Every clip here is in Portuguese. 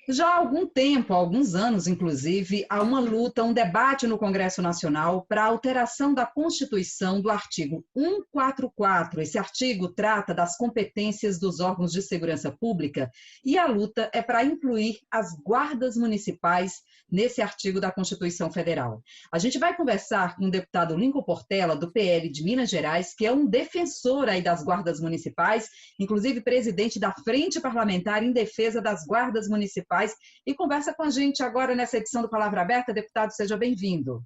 Já há algum tempo, há alguns anos, inclusive, há uma luta, um debate no Congresso Nacional para a alteração da Constituição do artigo 144. Esse artigo trata das competências dos órgãos de segurança pública e a luta é para incluir as guardas municipais nesse artigo da Constituição Federal. A gente vai conversar com o deputado Lincoln Portela, do PL de Minas Gerais, que é um defensor aí das guardas municipais, inclusive presidente da Frente Parlamentar em Defesa das Guardas Municipais, e conversa com a gente agora nessa edição do Palavra Aberta. Deputado, seja bem-vindo.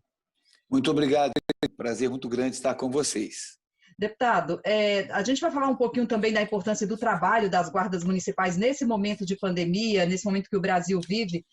Muito obrigado, é um prazer muito grande estar com vocês. Deputado, a gente vai falar um pouquinho também da importância do trabalho das guardas municipais nesse momento de pandemia, nesse momento que o Brasil vive,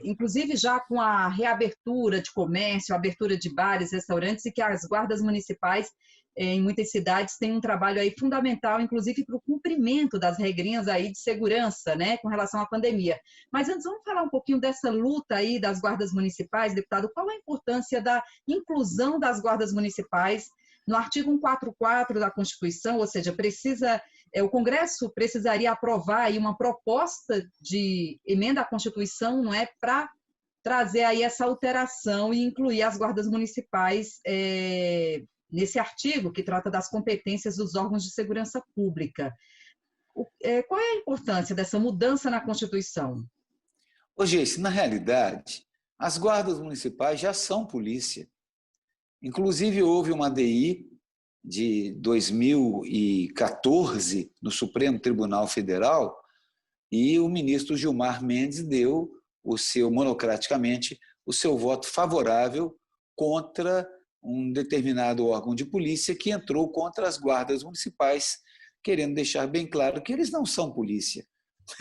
inclusive já com a reabertura de comércio, abertura de bares, restaurantes, e que as guardas municipais em muitas cidades têm um trabalho aí fundamental, inclusive para o cumprimento das regrinhas aí de segurança, né, com relação à pandemia. Mas antes, vamos falar um pouquinho dessa luta aí das guardas municipais, deputado. Qual a importância da inclusão das guardas municipais no artigo 144 da Constituição? Ou seja, o Congresso precisaria aprovar aí uma proposta de emenda à Constituição, não é, para trazer aí essa alteração e incluir as guardas municipais nesse artigo que trata das competências dos órgãos de segurança pública. Qual é a importância dessa mudança na Constituição? Ô, Geice, na realidade, as guardas municipais já são polícia. Inclusive, houve uma ADI de 2014 no Supremo Tribunal Federal e o ministro Gilmar Mendes deu monocraticamente, o seu voto favorável contra um determinado órgão de polícia que entrou contra as guardas municipais, querendo deixar bem claro que eles não são polícia.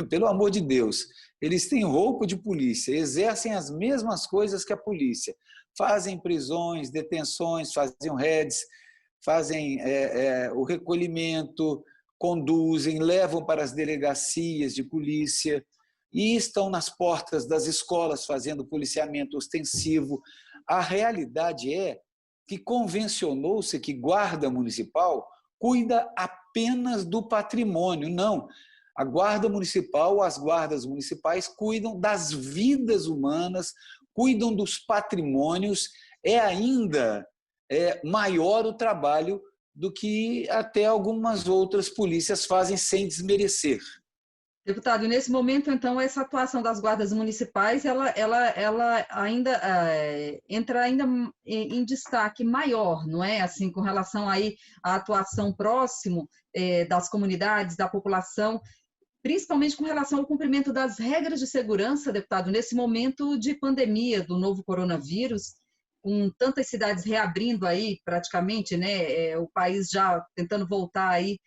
Pelo amor de Deus, eles têm roupa de polícia, exercem as mesmas coisas que a polícia, fazem prisões, detenções, fazem raids, fazem o recolhimento, conduzem, levam para as delegacias de polícia e estão nas portas das escolas fazendo policiamento ostensivo. A realidade é que convencionou-se que guarda municipal cuida apenas do patrimônio. Não. A guarda municipal, as guardas municipais cuidam das vidas humanas, cuidam dos patrimônios. É ainda maior o trabalho do que até algumas outras polícias fazem, sem desmerecer. Deputado, nesse momento, então, essa atuação das guardas municipais, ela ainda entra ainda em destaque maior, não é? Assim, com relação aí à atuação próximo das comunidades, da população, principalmente com relação ao cumprimento das regras de segurança, deputado, nesse momento de pandemia do novo coronavírus, com tantas cidades reabrindo aí praticamente, né, o país já tentando voltar aí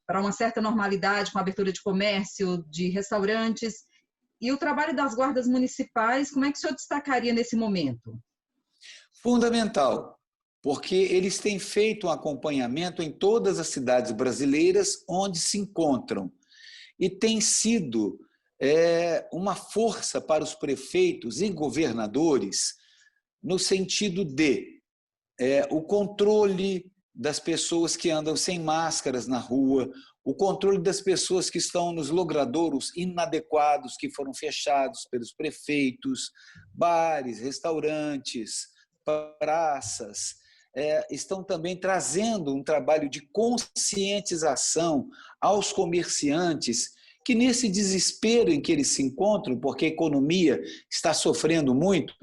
para uma certa normalidade, com a abertura de comércio, de restaurantes, e o trabalho das guardas municipais, como é que o senhor destacaria nesse momento? Fundamental, porque eles têm feito um acompanhamento em todas as cidades brasileiras onde se encontram, e tem sido uma força para os prefeitos e governadores no sentido de o controle das pessoas que andam sem máscaras na rua, o controle das pessoas que estão nos logradouros inadequados, que foram fechados pelos prefeitos, bares, restaurantes, praças, estão também trazendo um trabalho de conscientização aos comerciantes que, nesse desespero em que eles se encontram, porque a economia está sofrendo muito,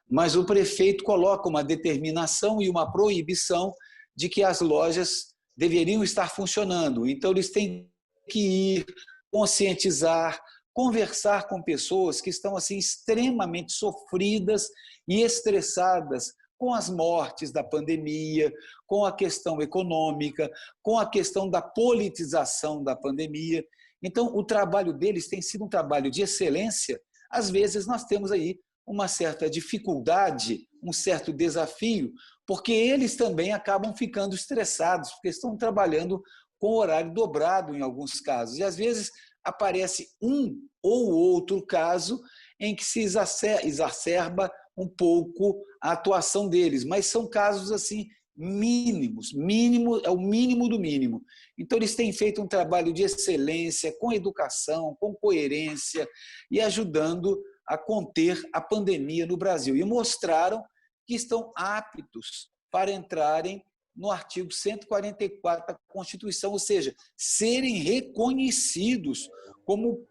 mas o prefeito coloca uma determinação e uma proibição de que as lojas deveriam estar funcionando. Então, eles têm que ir, conscientizar, conversar com pessoas que estão assim extremamente sofridas e estressadas com as mortes da pandemia, com a questão econômica, com a questão da politização da pandemia. Então, o trabalho deles tem sido um trabalho de excelência. Às vezes, nós temos aí uma certa dificuldade, um certo desafio, porque eles também acabam ficando estressados, porque estão trabalhando com horário dobrado em alguns casos. E, às vezes, aparece um ou outro caso em que se exacerba um pouco a atuação deles, mas são casos assim mínimos, mínimo, é o mínimo do mínimo. Então, eles têm feito um trabalho de excelência, com educação, com coerência e ajudando a conter a pandemia no Brasil. E mostraram que estão aptos para entrarem no artigo 144 da Constituição, ou seja, serem reconhecidos como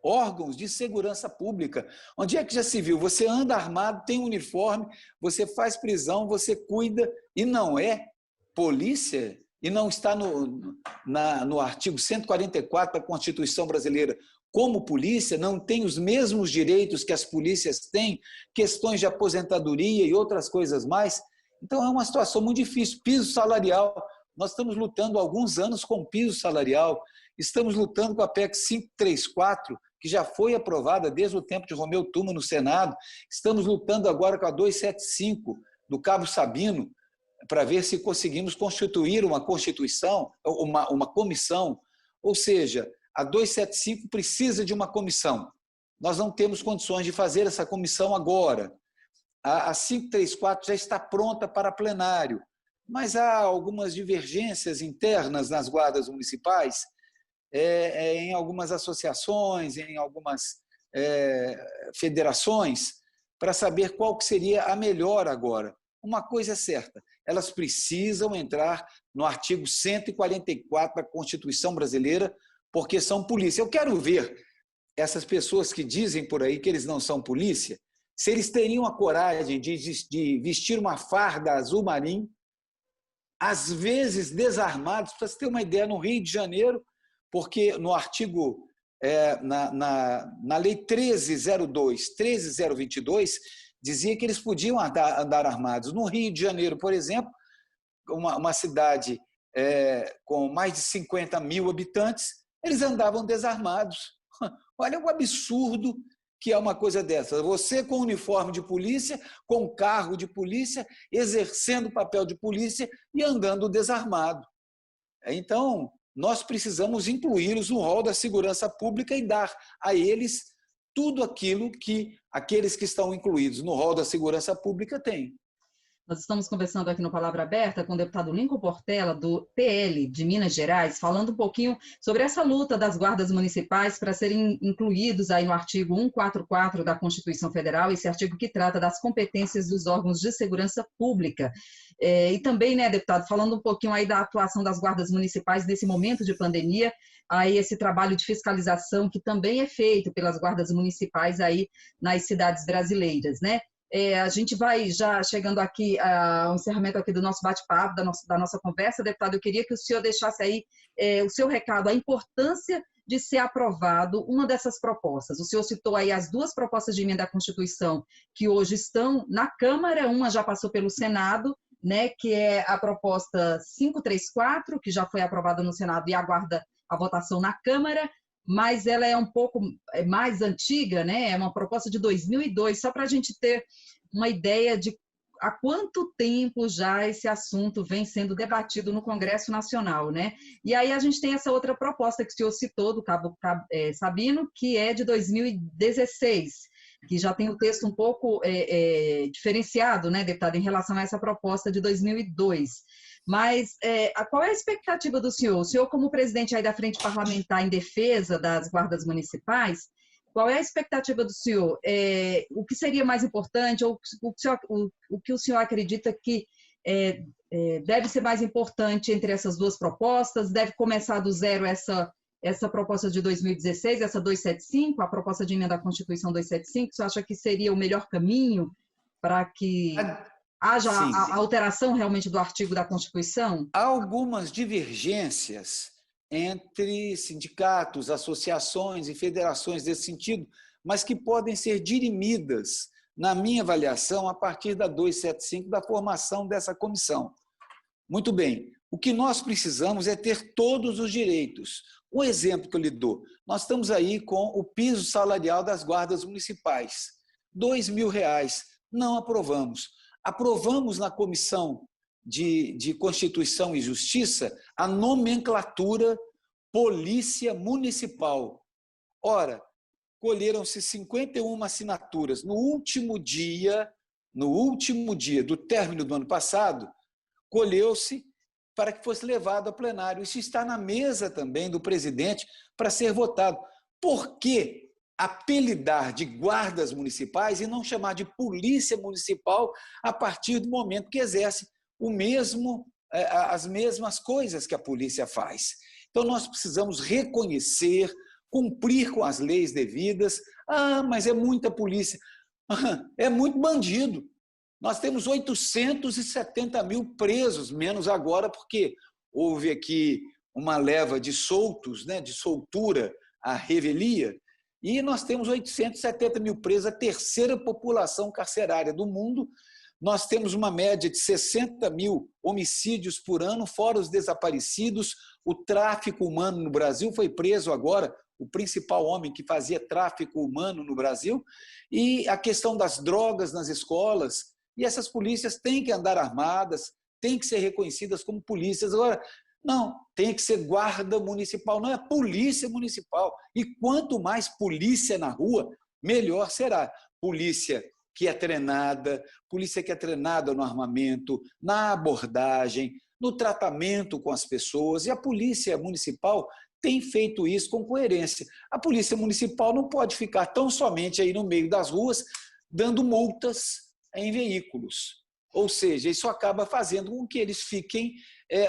órgãos de segurança pública. Onde é que já se viu? Você anda armado, tem uniforme, você faz prisão, você cuida e não é polícia e não está no artigo 144 da Constituição brasileira como polícia, não tem os mesmos direitos que as polícias têm, questões de aposentadoria e outras coisas mais. Então, é uma situação muito difícil. Piso salarial, nós estamos lutando há alguns anos com piso salarial, estamos lutando com a PEC 534, que já foi aprovada desde o tempo de Romeu Tuma no Senado, estamos lutando agora com a 275 do Cabo Sabino, para ver se conseguimos constituir uma constituição, uma comissão, ou seja, a 275 precisa de uma comissão. Nós não temos condições de fazer essa comissão agora. A 534 já está pronta para plenário, mas há algumas divergências internas nas guardas municipais, em algumas associações, em algumas federações, para saber qual que seria a melhor agora. Uma coisa é certa, elas precisam entrar no artigo 144 da Constituição brasileira, porque são polícia. Eu quero ver essas pessoas que dizem por aí que eles não são polícia, se eles teriam a coragem de vestir uma farda azul marinho, às vezes desarmados, para você ter uma ideia, no Rio de Janeiro, porque no artigo, na lei 1302, 13022, dizia que eles podiam andar armados. No Rio de Janeiro, por exemplo, uma cidade com mais de 50 mil habitantes, eles andavam desarmados. Olha o absurdo que é uma coisa dessa. Você com uniforme de polícia, com carro de polícia, exercendo o papel de polícia e andando desarmado. Então, nós precisamos incluí-los no rol da segurança pública e dar a eles tudo aquilo que aqueles que estão incluídos no rol da segurança pública têm. Nós estamos conversando aqui no Palavra Aberta com o deputado Lincoln Portela, do PL de Minas Gerais, falando um pouquinho sobre essa luta das guardas municipais para serem incluídos aí no artigo 144 da Constituição Federal, esse artigo que trata das competências dos órgãos de segurança pública. E também, né, deputado, falando um pouquinho aí da atuação das guardas municipais nesse momento de pandemia, aí esse trabalho de fiscalização que também é feito pelas guardas municipais aí nas cidades brasileiras, né? A gente vai já chegando aqui ao encerramento aqui do nosso bate-papo, da nossa conversa, deputado. Eu queria que o senhor deixasse aí o seu recado, a importância de ser aprovado uma dessas propostas. O senhor citou aí as duas propostas de emenda à Constituição que hoje estão na Câmara, uma já passou pelo Senado, né, que é a proposta 534, que já foi aprovada no Senado e aguarda a votação na Câmara, mas ela é um pouco mais antiga, né? É uma proposta de 2002, só para a gente ter uma ideia de há quanto tempo já esse assunto vem sendo debatido no Congresso Nacional, né? E aí a gente tem essa outra proposta que o senhor citou, do Cabo Sabino, que é de 2016, que já tem o texto um pouco diferenciado, né, deputado, em relação a essa proposta de 2002. Mas qual é a expectativa do senhor? O senhor, como presidente aí da Frente Parlamentar em Defesa das Guardas Municipais, qual é a expectativa do senhor? O que seria mais importante, ou o que o senhor acredita que deve ser mais importante entre essas duas propostas? Deve começar do zero essa proposta de 2016, essa 275, a proposta de emenda à Constituição 275? O senhor acha que seria o melhor caminho para que haja a alteração realmente do artigo da Constituição? Há algumas divergências entre sindicatos, associações e federações desse sentido, mas que podem ser dirimidas, na minha avaliação, a partir da 275, da formação dessa comissão. Muito bem, o que nós precisamos é ter todos os direitos. Um exemplo que eu lhe dou, nós estamos aí com o piso salarial das guardas municipais, R$2.000, não aprovamos. Aprovamos na Comissão de Constituição e Justiça a nomenclatura Polícia Municipal. Ora, colheram-se 51 assinaturas. No último dia do término do ano passado, colheu-se para que fosse levado ao plenário. Isso está na mesa também do presidente para ser votado. Por que apelidar de guardas municipais e não chamar de polícia municipal a partir do momento que exerce as mesmas coisas que a polícia faz? Então, nós precisamos reconhecer, cumprir com as leis devidas. Ah, mas é muita polícia. É muito bandido. Nós temos 870 mil presos, menos agora, porque houve aqui uma leva de soltos, né, de soltura à revelia, e nós temos 870 mil presos, a terceira população carcerária do mundo. Nós temos uma média de 60 mil homicídios por ano, fora os desaparecidos. O tráfico humano no Brasil foi preso agora, o principal homem que fazia tráfico humano no Brasil, e a questão das drogas nas escolas. E essas polícias têm que andar armadas, têm que ser reconhecidas como polícias. Agora, não, tem que ser guarda municipal, não é polícia municipal. E quanto mais polícia na rua, melhor será. Polícia que é treinada no armamento, na abordagem, no tratamento com as pessoas. E a polícia municipal tem feito isso com coerência. A polícia municipal não pode ficar tão somente aí no meio das ruas dando multas em veículos. Ou seja, isso acaba fazendo com que eles fiquem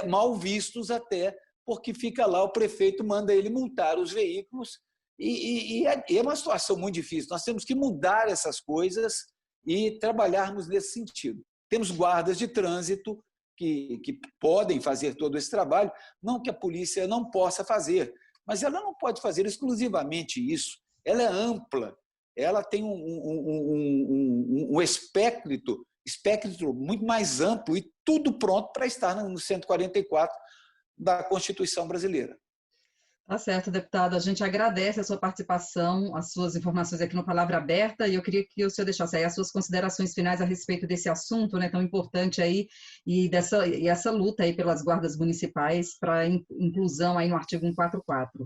mal vistos até, porque fica lá, o prefeito manda ele multar os veículos, e é uma situação muito difícil. Nós temos que mudar essas coisas e trabalharmos nesse sentido. Temos guardas de trânsito que podem fazer todo esse trabalho, não que a polícia não possa fazer, mas ela não pode fazer exclusivamente isso. Ela é ampla, ela tem um espectro muito mais amplo e tudo pronto para estar no 144 da Constituição brasileira. Tá certo, deputado. A gente agradece a sua participação, as suas informações aqui no Palavra Aberta, e eu queria que o senhor deixasse aí as suas considerações finais a respeito desse assunto, né, tão importante aí, e essa luta aí pelas guardas municipais para inclusão aí no artigo 144.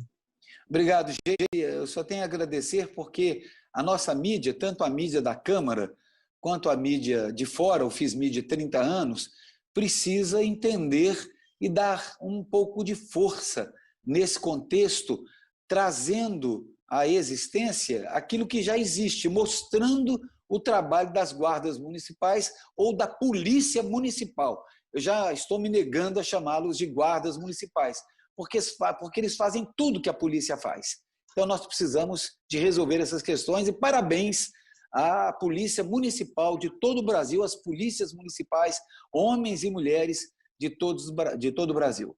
Obrigado, Gê. Eu só tenho a agradecer porque a nossa mídia, tanto a mídia da Câmara quanto a mídia de fora, eu fiz mídia 30 anos, precisa entender e dar um pouco de força nesse contexto, trazendo à existência aquilo que já existe, mostrando o trabalho das guardas municipais ou da polícia municipal. Eu já estou me negando a chamá-los de guardas municipais, porque eles fazem tudo que a polícia faz. Então, nós precisamos de resolver essas questões, e parabéns à Polícia Municipal de todo o Brasil, às polícias municipais, homens e mulheres de todo o Brasil.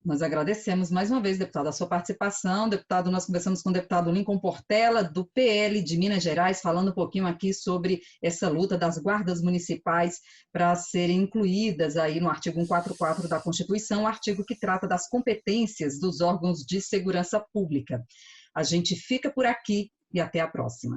Nós agradecemos mais uma vez, deputado, a sua participação. Deputado, nós conversamos com o deputado Lincoln Portela, do PL de Minas Gerais, falando um pouquinho aqui sobre essa luta das guardas municipais para serem incluídas aí no artigo 144 da Constituição, artigo que trata das competências dos órgãos de segurança pública. A gente fica por aqui e até a próxima.